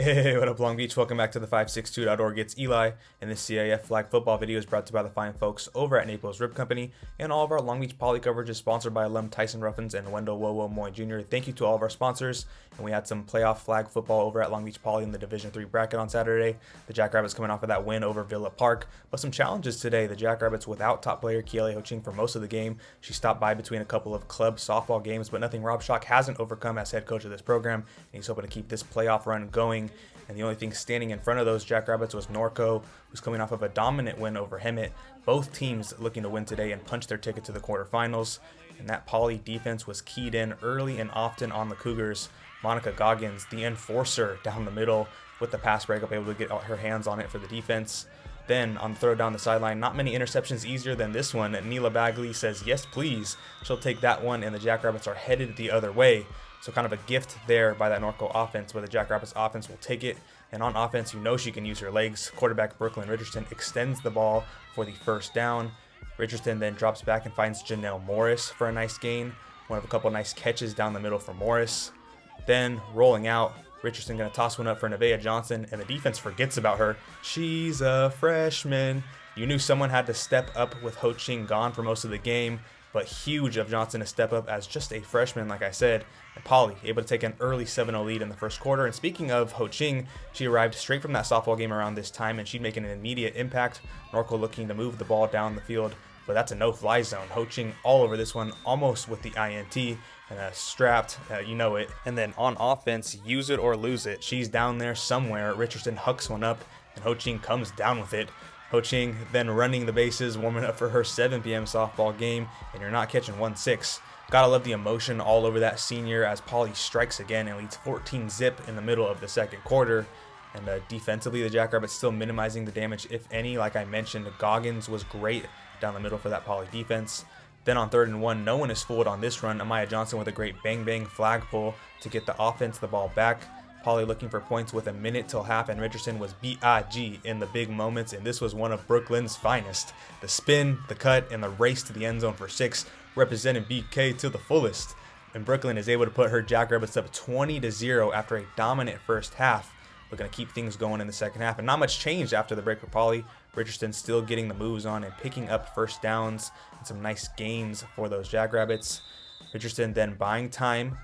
Hey, what up, Long Beach? Welcome back to the 562.org. It's Eli, and this CIF flag football video is brought to you by the fine folks over at Naples Rib Company, and all of our Long Beach Poly coverage is sponsored by alum Tyson Ruffins and Wendell Wowo Moy Jr. Thank you to all of our sponsors, and we had some playoff flag football over at Long Beach Poly in the Division III bracket on Saturday. The Jackrabbits coming off of that win over Villa Park, but some challenges today. The Jackrabbits without top player Kiele Ho-Ching for most of the game. She stopped by between a couple of club softball games, but nothing Rob Schock hasn't overcome as head coach of this program, and he's hoping to keep this playoff run going. And the only thing standing in front of those Jackrabbits was Norco, who's coming off of a dominant win over Hemet. Both teams looking to win today and punch their ticket to the quarterfinals. And that Poly defense was keyed in early and often on the Cougars. Monica Goggins, the enforcer down the middle with the pass breakup, able to get her hands on it for the defense. Then on the throw down the sideline, not many interceptions easier than this one. Neela Bagley says, yes, please. She'll take that one, and the Jackrabbits are headed the other way. So kind of a gift there by that Norco offense, but the Jackrabbits offense will take it. And on offense, you know she can use her legs. Quarterback Brooklyn Richardson extends the ball for the first down. Richardson then drops back and finds Janelle Morris for a nice gain. One of a couple nice catches down the middle for Morris. Then rolling out, Richardson going to toss one up for Nevaeh Johnson, and the defense forgets about her. She's a freshman. You knew someone had to step up with Ho-Ching gone for most of the game, but huge of Johnson to step up as just a freshman, like I said. And Poly able to take an early 7-0 lead in the first quarter. And speaking of Ho-Ching, she arrived straight from that softball game around this time, and she'd make an immediate impact. Norco looking to move the ball down the field, but that's a no-fly zone. Ho-Ching all over this one, almost with the INT, and strapped, you know it. And then on offense, use it or lose it. She's down there somewhere. Richardson hucks one up, and Ho-Ching comes down with it. Ho-Ching then running the bases, warming up for her 7 p.m. softball game, and you're not catching 1-6. Gotta love the emotion all over that senior as Poly strikes again and leads 14-zip in the middle of the second quarter. And defensively, the Jackrabbits still minimizing the damage, if any. Like I mentioned, Goggins was great down the middle for that Poly defense. Then on 3rd and 1, no one is fooled on this run. Amaya Johnson with a great bang-bang flag pull to get the offense the ball back. Poly looking for points with a minute till half, and Richardson was BIG in the big moments, and this was one of Brooklyn's finest. The spin, the cut, and the race to the end zone for 6, representing BK to the fullest. And Brooklyn is able to put her Jackrabbits up 20-0 after a dominant first half. Looking to keep things going in the second half, and not much changed after the break for Poly. Richardson still getting the moves on and picking up first downs and some nice gains for those Jackrabbits. Richardson then buying time,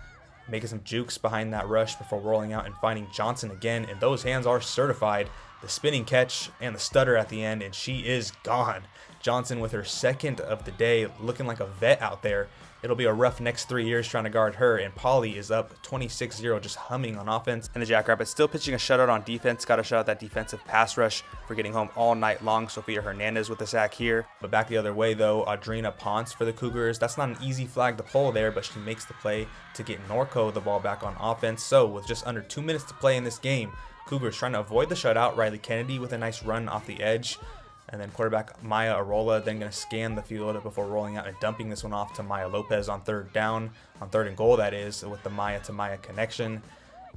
making some jukes behind that rush before rolling out and finding Johnson again, and those hands are certified. The spinning catch and the stutter at the end, and she is gone. Johnson with her second of the day, looking like a vet out there. It'll be a rough next 3 years trying to guard her, and Poly is up 26-0, just humming on offense. And the Jackrabbits still pitching a shutout on defense. Got to shout out that defensive pass rush for getting home all night long. Sophia Hernandez with the sack here. But back the other way, though, Audrina Ponce for the Cougars. That's not an easy flag to pull there, but she makes the play to get Norco the ball back on offense. So with just under 2 minutes to play in this game, Cougars trying to avoid the shutout. Riley Kennedy with a nice run off the edge. And then quarterback Maya Arola then going to scan the field before rolling out and dumping this one off to Maya Lopez on 3rd down, on 3rd and goal, that is, with the Maya to Maya connection.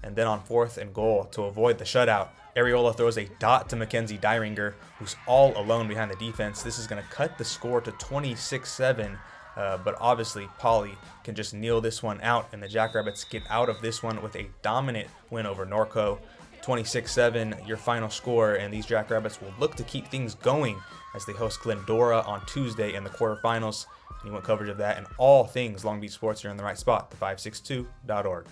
And then on 4th and goal, to avoid the shutout, Ariola throws a dot to Mackenzie Dyringer, who's all alone behind the defense. This is going to cut the score to 26-7, but obviously Poly can just kneel this one out, and the Jackrabbits get out of this one with a dominant win over Norco. 26-7, your final score, and these Jackrabbits will look to keep things going as they host Glendora on Tuesday in the quarterfinals. And you want coverage of that and all things Long Beach sports, you're in the right spot, the562.org.